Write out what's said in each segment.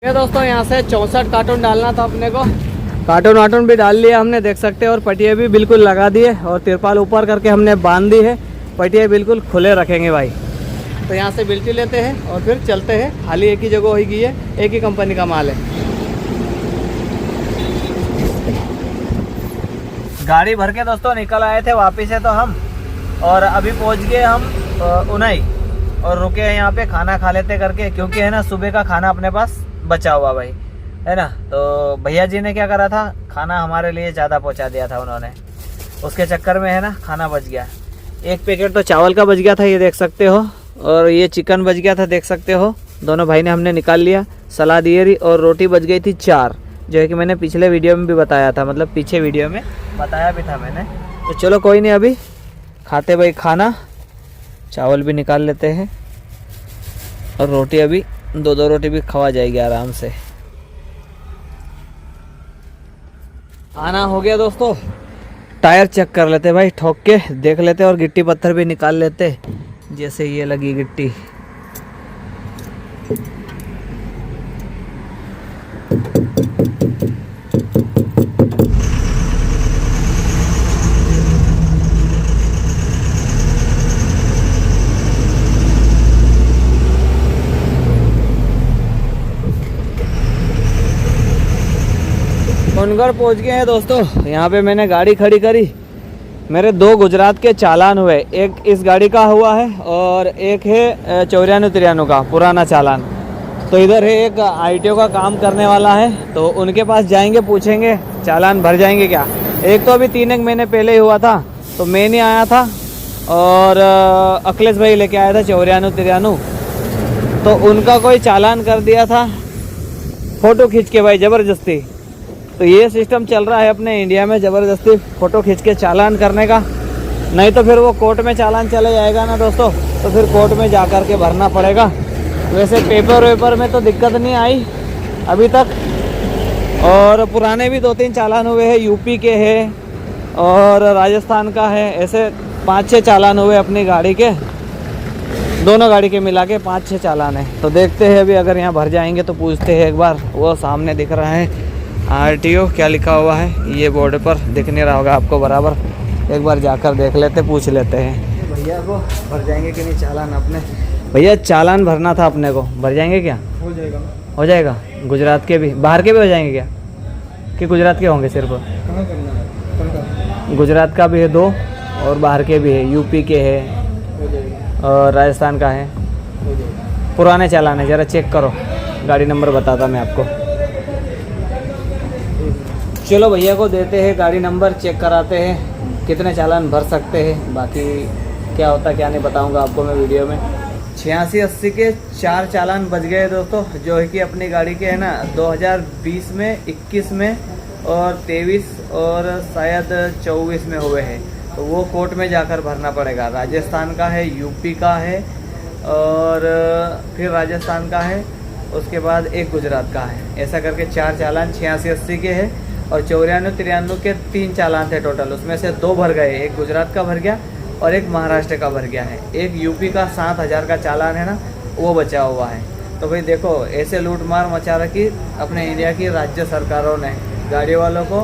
ये दोस्तों यहाँ से 64 कार्टून डालना था अपने को। कार्टून वाटून भी डाल लिया हमने, देख सकते हैं। और पटिया भी बिल्कुल लगा दिए और तिरपाल ऊपर करके हमने बांध दी है। पटिया बिल्कुल खुले रखेंगे भाई। तो यहाँ से बिल्टी लेते हैं और फिर चलते हैं। खाली एक ही जगह होगी है, एक ही कंपनी का माल है। गाड़ी भर के दोस्तों निकल आए थे वापिस से तो हम, और अभी पहुँच गए हम उनाई और रुके हैं यहाँ पे खाना खा लेते करके, क्योंकि है ना सुबह का खाना अपने पास बचा हुआ भाई, है ना। तो भैया जी ने क्या करा था, खाना हमारे लिए ज़्यादा पहुँचा दिया था उन्होंने, उसके चक्कर में है ना खाना बच गया। एक पैकेट तो चावल का बच गया था, ये देख सकते हो, और ये चिकन बच गया था, देख सकते हो। दोनों भाई ने हमने निकाल लिया। सलाद ये रही और रोटी बच गई थी 4, जो है कि मैंने पिछले वीडियो में भी बताया था, मतलब पीछे वीडियो में बताया भी था मैंने। तो चलो कोई नहीं, अभी खाते भाई खाना। चावल भी निकाल लेते हैं और रोटी अभी 2-2 रोटी भी खवा जाएगी आराम से। आना हो गया दोस्तों। टायर चेक कर लेते भाई, ठोक के देख लेते और गिट्टी पत्थर भी निकाल लेते। जैसे ये लगी गिट्टी, सोनगढ़ पहुंच गए हैं दोस्तों। यहाँ पे मैंने गाड़ी खड़ी करी। मेरे 2 गुजरात के चालान हुए, एक इस गाड़ी का हुआ है और एक है 94-93 का पुराना चालान। तो इधर है एक ITO का काम करने वाला है, तो उनके पास जाएंगे, पूछेंगे चालान भर जाएंगे क्या। एक तो अभी 3 महीने पहले ही हुआ था, तो मैं नहीं आया था और अखिलेश भाई लेके आया था 94-93। तो उनका कोई चालान कर दिया था फ़ोटो खींच के भाई, ज़बरदस्ती। तो ये सिस्टम चल रहा है अपने इंडिया में, ज़बरदस्ती फ़ोटो खींच के चालान करने का। नहीं तो फिर वो कोर्ट में चालान चले जाएगा ना दोस्तों, तो फिर कोर्ट में जा कर के भरना पड़ेगा। वैसे पेपर में तो दिक्कत नहीं आई अभी तक, और पुराने भी 2-3 चालान हुए हैं। यूपी के हैं और राजस्थान का है, ऐसे 5-6 चालान हुए अपनी गाड़ी के, दोनों गाड़ी के मिला के 5-6 चालान है। तो देखते हैं अभी, अगर यहाँ भर जाएंगे तो पूछते हैं एक बार। वो सामने दिख रहा है RTO, क्या लिखा हुआ है ये बोर्ड पर, दिख नहीं रहा होगा आपको बराबर। एक बार जाकर देख लेते, पूछ लेते हैं भैया को भर जाएंगे कि नहीं चालान अपने। भैया चालान भरना था अपने को, भर जाएंगे क्या? हो जाएगा। हो जाएगा। गुजरात के भी, बाहर के भी हो जाएंगे क्या, कि गुजरात के होंगे सिर्फ? कहाँ करना है? गुजरात का भी है 2 और बाहर के भी है, यूपी के है हो जाएगा। और राजस्थान का है। हो जाएगा। पुराने चालान है, ज़रा चेक करो, गाड़ी नंबर बताता मैं आपको। चलो भैया को देते हैं गाड़ी नंबर, चेक कराते हैं कितने चालान भर सकते हैं। बाकी क्या होता क्या नहीं बताऊंगा आपको मैं वीडियो में। 86-80 के 4 चालान बच गए दोस्तों, जो है कि अपनी गाड़ी के है ना 2020 में, 21 में और 23 और शायद 24 में हुए हैं। तो वो कोर्ट में जाकर भरना पड़ेगा। राजस्थान का है, यूपी का है और फिर राजस्थान का है, उसके बाद एक गुजरात का है। ऐसा करके 4 चालान 86-80 के हैं और 94-93 के 3 चालान थे टोटल। उसमें से 2 भर गए, एक गुजरात का भर गया और एक महाराष्ट्र का भर गया है। एक यूपी का 7,000 का चालान है ना, वो बचा हुआ है। तो भाई देखो, ऐसे लूट मार मचा रखी अपने इंडिया की राज्य सरकारों ने। गाड़ी वालों को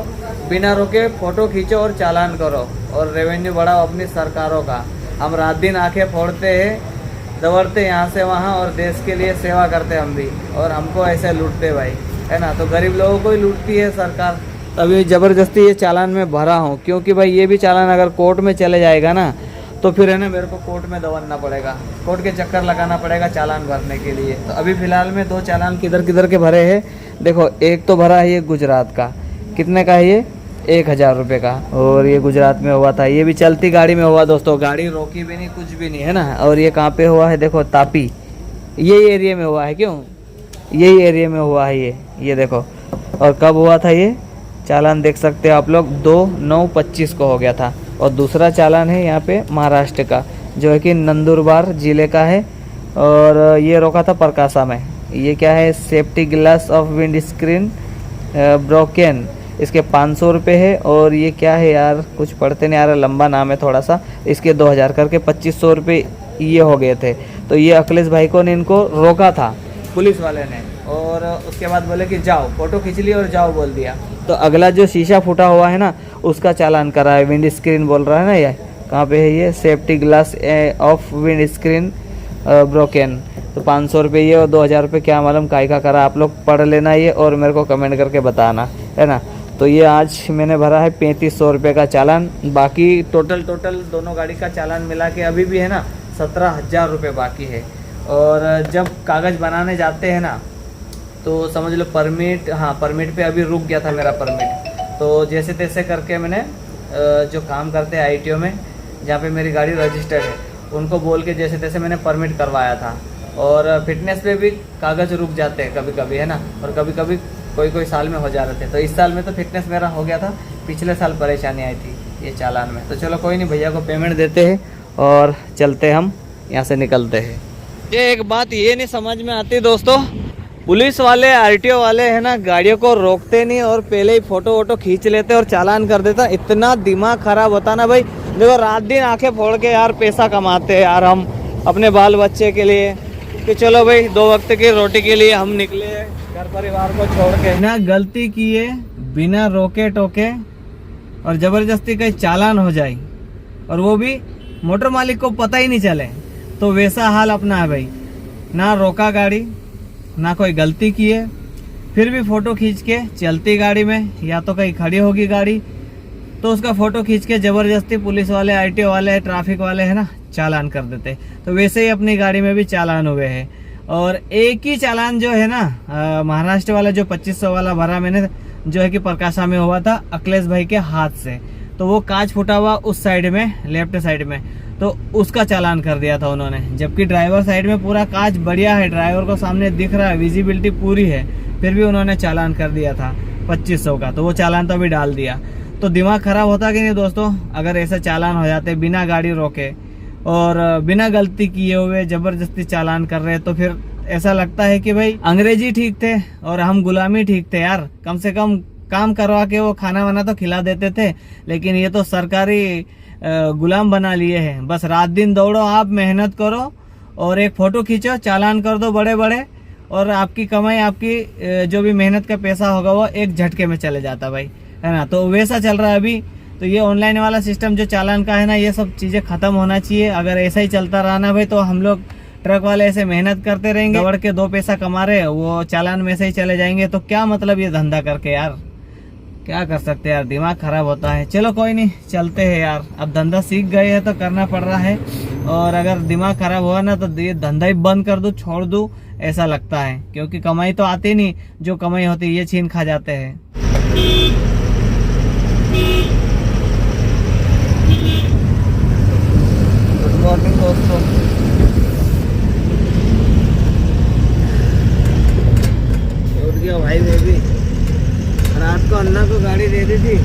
बिना रोके फ़ोटो खींचो और चालान करो और रेवेन्यू बढ़ाओ अपनी सरकारों का। हम रात दिन आंखें फोड़ते हैं, दौड़ते यहाँ से वहाँ और देश के लिए सेवा करते हम भी, और हमको ऐसे लूटते भाई, है ना। तो गरीब लोगों को ही लूटती है सरकार। अभी ज़बरदस्ती ये चालान में भरा हूँ, क्योंकि भाई ये भी चालान अगर कोर्ट में चले जाएगा ना, तो फिर है ना मेरे को कोर्ट में दौड़ना पड़ेगा, कोर्ट के चक्कर लगाना पड़ेगा चालान भरने के लिए। तो अभी फ़िलहाल में 2 चालान किधर के भरे हैं। देखो, एक तो भरा है ये गुजरात का, कितने का है ये? 1000 रुपये का, और ये गुजरात में हुआ था। ये भी चलती गाड़ी में हुआ दोस्तों, गाड़ी रोकी भी नहीं, कुछ भी नहीं, है ना। और ये कहाँ पे हुआ है देखो, तापी, यही एरिया में हुआ है। क्यों? यही एरिया में हुआ है ये देखो। और कब हुआ था ये चालान, देख सकते हो आप लोग, 2/9/25 को हो गया था। और दूसरा चालान है यहाँ पे महाराष्ट्र का, जो है कि नंदुरबार ज़िले का है, और ये रोका था प्रकाशा में। ये क्या है? Safety glass of wind screen broken, इसके 500 रुपये है। और ये क्या है यार, कुछ पढ़ते नहीं आ रहा, लंबा नाम है थोड़ा सा। इसके 2000 करके 2500 रुपये ये हो गए थे। तो ये अखिलेश भाई को ने इनको रोका था पुलिस वाले ने, और उसके बाद बोले कि जाओ, फ़ोटो खींच ली और जाओ बोल दिया। तो अगला जो शीशा फूटा हुआ है ना उसका चालान करा है। विंड स्क्रीन बोल रहा है ना, ये कहाँ पे है, ये safety glass of wind screen broken. तो 500 रुपये ये और 2000 रुपये क्या मालूम काई का करा। आप लोग पढ़ लेना ये और मेरे को कमेंट करके बताना, है ना। तो ये आज मैंने भरा है 3500 रुपये का चालान। बाकी टोटल दोनों गाड़ी का चालान मिला के अभी भी है ना 17,000 रुपये बाकी है। और जब कागज़ बनाने जाते हैं ना तो समझ लो परमिट, हाँ परमिट पे अभी रुक गया था मेरा परमिट। तो जैसे तैसे करके मैंने जो काम करते हैं ITO में जहाँ पे मेरी गाड़ी रजिस्टर्ड है उनको बोल के जैसे तैसे मैंने परमिट करवाया था। और फिटनेस पे भी कागज़ रुक जाते हैं कभी कभी, है ना, और कभी कभी कोई साल में हो जा रहे थे। तो इस साल में तो फिटनेस मेरा हो गया था, पिछले साल परेशानी आई थी ये चालान में। तो चलो कोई नहीं, भैया को पेमेंट देते हैं और चलते हम यहाँ से निकलते हैं। ये एक बात ये नहीं समझ में आती दोस्तों, पुलिस वाले RTO वाले है ना गाड़ियों को रोकते नहीं और पहले ही फ़ोटो वोटो खींच लेते और चालान कर देता। इतना दिमाग ख़राब होता ना भाई। देखो रात दिन आंखें फोड़ के यार पैसा कमाते हैं यार हम अपने बाल बच्चे के लिए, कि चलो भाई 2 वक्त की रोटी के लिए हम निकले घर परिवार को छोड़ के। बिना गलती किए, बिना रोके टोके और ज़बरदस्ती का चालान हो जाए और वो भी मोटर मालिक को पता ही नहीं चले, तो वैसा हाल अपना है भाई। ना रोका गाड़ी, ना कोई गलती किए, फिर भी फ़ोटो खींच के चलती गाड़ी में या तो कहीं खड़ी होगी गाड़ी तो उसका फ़ोटो खींच के ज़बरदस्ती पुलिस वाले RTO वाले ट्रैफिक वाले है ना चालान कर देते। तो वैसे ही अपनी गाड़ी में भी चालान हुए हैं। और एक ही चालान जो है ना महाराष्ट्र वाला जो 2500 वाला भरा मैंने, जो है कि प्रकाशा में हुआ था अखिलेश भाई के हाथ से। तो वो कांच फूटा हुआ उस साइड में, लेफ्ट साइड में, तो उसका चालान कर दिया था उन्होंने। जबकि ड्राइवर साइड में पूरा कांच बढ़िया है, ड्राइवर को सामने दिख रहा है, विजिबिलिटी पूरी है, फिर भी उन्होंने चालान कर दिया था 2500 का। तो वो चालान तो अभी डाल दिया। तो दिमाग खराब होता कि नहीं दोस्तों अगर ऐसा चालान हो जाते बिना गाड़ी रोके और बिना गलती किए हुए जबरदस्ती चालान कर रहे। तो फिर ऐसा लगता है कि भाई अंग्रेजी ठीक थे और हम गुलामी ठीक थे यार। कम से कम काम करवा के वो खाना वाना तो खिला देते थे, लेकिन ये तो सरकारी गुलाम बना लिए हैं। बस रात दिन दौड़ो, आप मेहनत करो और एक फ़ोटो खींचो, चालान कर दो बड़े बड़े, और आपकी कमाई, आपकी जो भी मेहनत का पैसा होगा वो एक झटके में चले जाता भाई, है ना। तो वैसा चल रहा है अभी। तो ये ऑनलाइन वाला सिस्टम जो चालान का है ना, ये सब चीज़ें ख़त्म होना चाहिए। अगर ऐसा ही चलता रहा ना भाई तो हम लोग ट्रक वाले ऐसे मेहनत करते रहेंगे, दौड़ के 2 पैसा कमा रहे, वो चालान में से ही चले जाएंगे। तो क्या मतलब ये धंधा करके यार, क्या कर सकते हैं यार, दिमाग खराब होता है। चलो कोई नहीं, चलते हैं यार। अब धंधा सीख गए हैं तो करना पड़ रहा है। और अगर दिमाग खराब हुआ ना तो ये धंधा ही बंद कर दूँ, छोड़ दूँ, ऐसा लगता है। क्योंकि कमाई तो आती नहीं, जो कमाई होती ये छीन खा जाते हैं। गुड मॉर्निंग दोस्तों। उठ गया भाई बेबी। रात को अन्ना को गाड़ी दे दी थी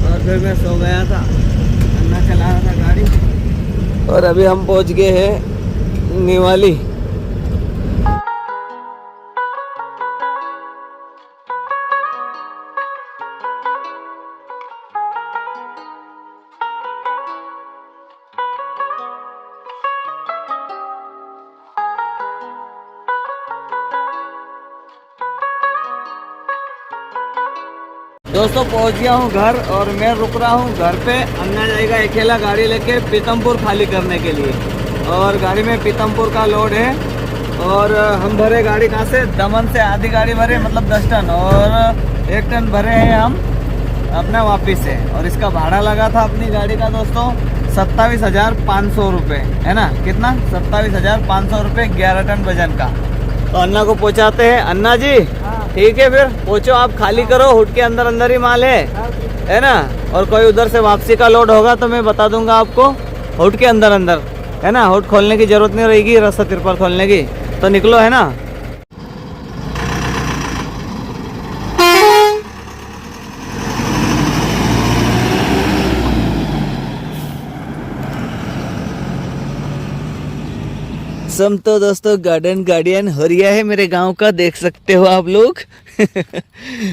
और फिर मैं सो गया था, अन्ना चला रहा था गाड़ी। और अभी हम पहुंच गए हैं निवाली। दोस्तों पहुंच गया हूं घर और मैं रुक रहा हूं घर पे। अन्ना जाएगा अकेला गाड़ी लेके पीतमपुर खाली करने के लिए, और गाड़ी में पीतमपुर का लोड है। और हम भरे गाड़ी कहाँ से, दमन से आधी गाड़ी भरे, मतलब 10 टन, और 1 टन भरे हैं हम अपना वापिस से। और इसका भाड़ा लगा था अपनी गाड़ी का दोस्तों 27,500 रुपये, है ना। कितना, 27,500 रुपये 11 टन वजन का। तो अन्ना को पहुँचाते हैं। अन्ना जी ठीक है, फिर पहुँचो, आप खाली करो, हुड के अंदर अंदर ही माल है ना। और कोई उधर से वापसी का लोड होगा तो मैं बता दूंगा आपको, हुड के अंदर अंदर, है ना। हुड खोलने की जरूरत नहीं रहेगी, रास्ता तिरपाल खोलने की। तो निकलो, है ना। मौसम तो दोस्तों गार्डन गार्डियन हो रहा है मेरे गांव का, देख सकते हो आप लोग।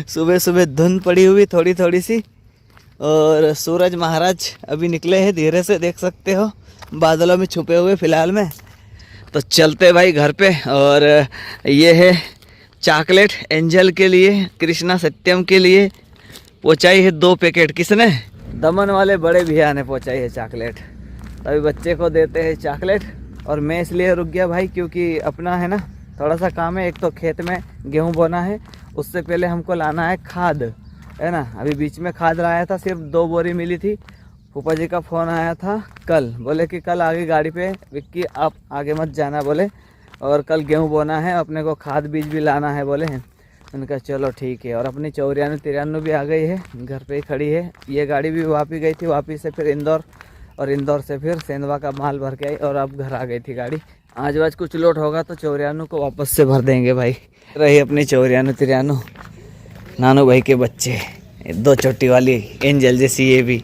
सुबह सुबह धुंध पड़ी हुई थोड़ी थोड़ी सी, और सूरज महाराज अभी निकले हैं धीरे से, देख सकते हो बादलों में छुपे हुए फिलहाल में। तो चलते भाई घर पे। और ये है चॉकलेट एंजल के लिए, कृष्णा सत्यम के लिए पहुँचाई है 2 पैकेट। किसने? दमन वाले बड़े भैया ने पहुँचाई है चॉकलेट। तभी बच्चे को देते हैं चॉकलेट। और मैं इसलिए रुक गया भाई क्योंकि अपना है ना थोड़ा सा काम है। एक तो खेत में गेहूं बोना है, उससे पहले हमको लाना है खाद, है ना। अभी बीच में खाद लाया था, सिर्फ 2 बोरी मिली थी। फूफा जी का फ़ोन आया था कल, बोले कि कल आगे गाड़ी पे विक्की आप आगे मत जाना बोले, और कल गेहूं बोना है, अपने को खाद बीज भी लाना है बोले हैं। उनका चलो ठीक है। और अपनी 94-93 भी आ गई है, घर पे ही खड़ी है। ये गाड़ी भी वापी गई थी, वापी से फिर इंदौर, और इंदौर से फिर सेंधवा का माल भर के आई, और अब घर आ गई थी गाड़ी। आज वाज कुछ लोड होगा तो 94 को वापस से भर देंगे भाई। रही अपनी 94-93 नानू भाई के बच्चे, 2 छोटी वाली एंजल जैसी ये भी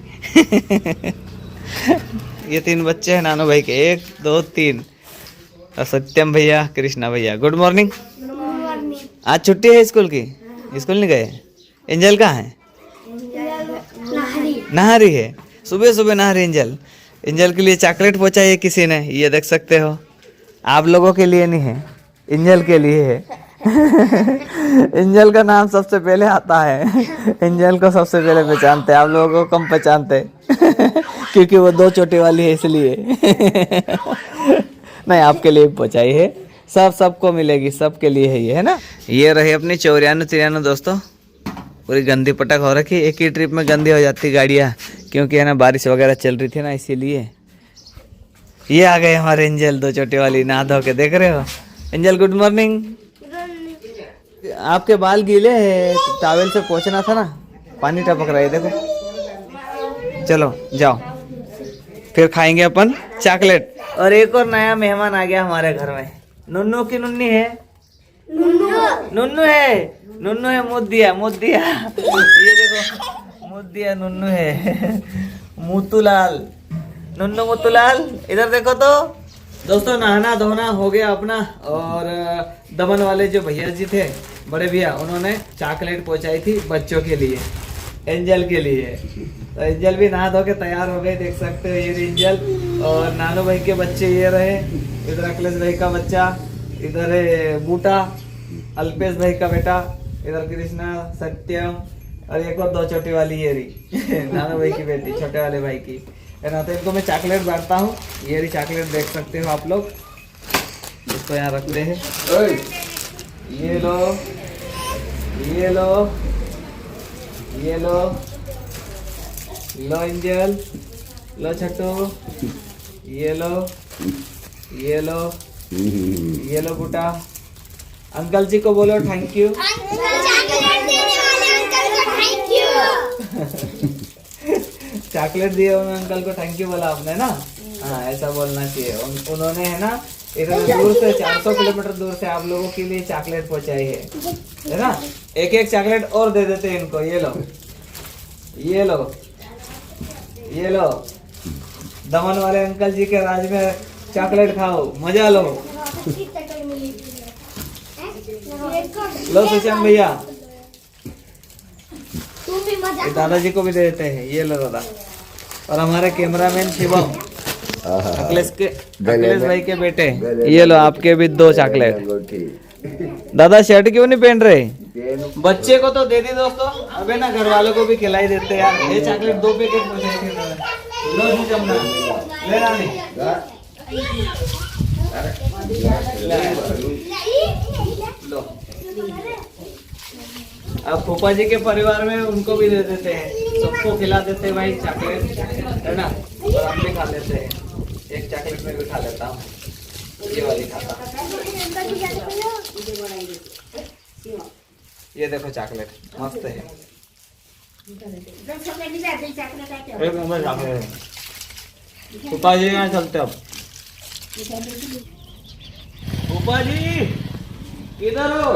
ये 3 बच्चे हैं नानू भाई के, 1 2 3। और सत्यम भैया, कृष्णा भैया। Good morning. आज छुट्टी है स्कूल की? स्कूल नहीं गए? एंजल कहाँ है? नहा रही है। सुबह सुबह नहा रही एंजल। एंजल के लिए चॉकलेट पहुंचाई है किसी ने, ये देख सकते हो। आप लोगों के लिए नहीं है, एंजल के लिए है। एंजल का नाम सबसे पहले आता है, एंजल को सबसे पहले पहचानते हैं, आप लोगों को कम पहचानते क्योंकि वो 2 छोटी वाली है इसलिए। नहीं, आपके लिए पहुंचाई है, सबको मिलेगी, सबके लिए है ये, है ना। ये रही अपनी 94-93 दोस्तों। पूरी गंदी पटक हो रखी, एक ही ट्रिप में गंदी हो जाती गाड़ियाँ, क्योंकि है ना बारिश वगैरह चल रही थी ना, इसीलिए। ये आ गए हमारे एंजल, 2 छोटे वाली, नहा धो के, देख रहे हो। Angel good morning. आपके बाल गीले हैं, टॉवेल से पोंछना था ना, पानी टपक रहा है देखो। चलो जाओ, फिर खाएंगे अपन चॉकलेट। और एक और नया मेहमान आ गया हमारे घर में। नुन्नू की नुन्नी है? नुन्नू है, मुँह दिया ये देखो, मुँह दिया नुन्नू है। मुतुलाल, नुन्नू मुतुलाल, इधर देखो तो। दोस्तों नहाना धोना हो गया अपना। और दमन वाले जो भैया जी थे, बड़े भैया, उन्होंने चॉकलेट पहुंचाई थी बच्चों के लिए, एंजल के लिए। तो एंजल भी नहा धो के तैयार हो गए, देख सकते हो। ये एंजल और नानू भाई के बच्चे ये रहे। इधर अखिलेश भाई का बच्चा, इधर है बूटा, अल्पेश भाई का बेटा, इधर कृष्णा, सत्यम, और एक और 2 छोटी वाली ये रही नानू भाई की बेटी, छोटे वाले भाई की, है ना। तो इनको मैं चॉकलेट बांटता हूँ। ये रही चॉकलेट, देख सकते हो आप लोग। इसको यहाँ रखते हैं। ये लो, ये लो, ये लो, लो एंजल, लो छट्टू, ये लो, ये लो, ये लो बूटा। अंकल जी को बोलो थैंक यू। चॉकलेट दिए उन्होंने, अंकल को थैंक यू बोला आपने ना। हाँ, ऐसा बोलना चाहिए। उन्होंने है ना इधर दूर से 400 किलोमीटर दूर से आप लोगों के लिए चॉकलेट पहुंचाई है ना। एक चॉकलेट और दे देते हैं इनको। ये लो, ये लो, ये लो। दमन वाले अंकल जी के राज में चॉकलेट खाओ, मजा लो। लो सुशांत भैया, दादाजी को भी दे देते हैं। ये लो दादा। और हमारे कैमरामैन शिवम, अखिलेश भाई के बेटे, ये लो आपके भी 2 चॉकलेट। दादा शर्ट क्यों नहीं पहन रहे? बच्चे को तो दे दी दोस्तों, अबे ना घर वालों को भी खिलाई देते यार। ये चॉकलेट 2 पैकेट पहुंचाए थे। लो जी जमना, ले रानी, लो। अब फूफा जी के परिवार में उनको भी दे देते हैं, सबको खिला देते हैं भाई चॉकलेट, है ना। और हम भी खा लेते हैं। एक चॉकलेट में भी खा लेता हूँ, ये वाली खाता। ये देखो चॉकलेट मस्त है, एक नंबर चॉकलेट है। फूफा जी यहाँ चलते अब। फूफा जी किधर हो?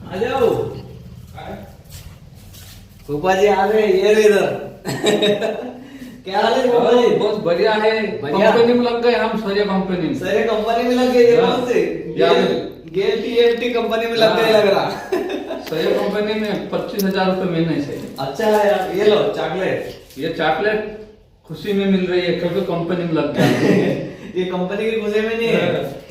आ जाओ। फूफा जी आ रहे, ये इधर। क्या हाल है फूफा जी? बहुत बढ़िया है। कंपनी में लग गए हम, सारे कंपनी में। सारे कंपनी में लग गए। कौन से? गेल टीएमटी कंपनी में लग गए लग रहा। सारे कंपनी में 25,000 रुपए महीने से। अच्छा है यार। ये लो चॉकलेट। ये चॉकलेट खुशी में मिल रही है क्योंकि कंपनी में लग गया। ये कंपनी की खुशी में नहीं है,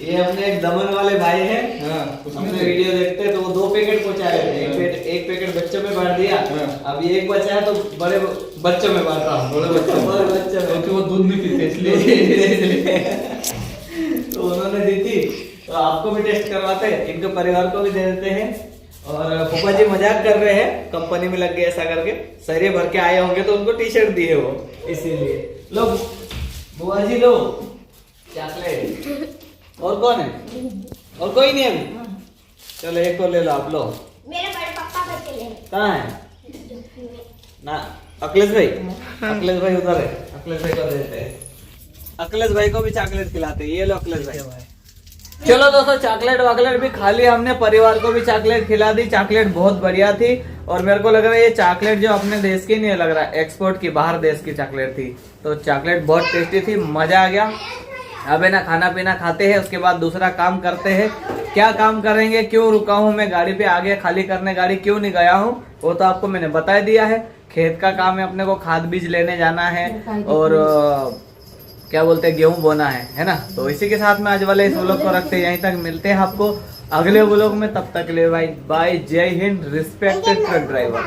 ये अपने एक दमन वाले भाई हैं, अपने वीडियो देखते हैं तो वो 2 पैकेट पहुंचा रहे थे, एक पैकेट बच्चों में बांट दिया, अब ये एक बचा है तो बड़े बच्चों में बांट रहा हूँ, बड़े बच्चों में, क्योंकि वो दूध नहीं पीते इसलिए। तो उन्होंने दी थी, तो आपको भी टेस्ट करवाते हैं, इनके परिवार को भी दे देते हैं। और फूफा जी मजाक कर रहे हैं, कंपनी में लग गए ऐसा करके, सरिये भर के आए होंगे तो उनको टी शर्ट दिए वो, इसीलिए। लो बुआ जी लो चॉकलेट। और कौन है? और कोई नहीं अभी? चलो एक को ले लो, आप लो। मेरे बड़े पापा बच्चे ले कहाँ है ना? अखिलेश भाई, अखिलेश भाई उधर है, अखिलेश भाई को देते हैं, अखिलेश भाई को भी चॉकलेट खिलाते हैं। ये लो अखिलेश भाई। चलो दोस्तों, चॉकलेट वॉकलेट भी खा ली हमने, परिवार को भी चॉकलेट खिला दी। चॉकलेट बहुत बढ़िया थी और मेरे को लग रहा है ये चॉकलेट जो अपने देश की नहीं लग रहा, एक्सपोर्ट की, बाहर देश की चॉकलेट थी। तो चॉकलेट बहुत टेस्टी थी, मजा आ गया। अब है ना खाना पीना खाते हैं, उसके बाद दूसरा काम करते हैं। क्या काम करेंगे, क्यों रुका हूँ मैं गाड़ी पे, आगे खाली करने गाड़ी क्यों नहीं गया हूँ, वो तो आपको मैंने बता दिया है। खेत का काम है, अपने को खाद बीज लेने जाना है और क्या बोलते हैं गेहूं बोना है ना। तो इसी के साथ में आज वाले इस व्लॉग को रखते हैं यहीं तक, मिलते हैं आपको अगले व्लॉग में, तब तक ले भाई बाय, जय हिंद, रिस्पेक्टेड ट्रक ड्राइवर।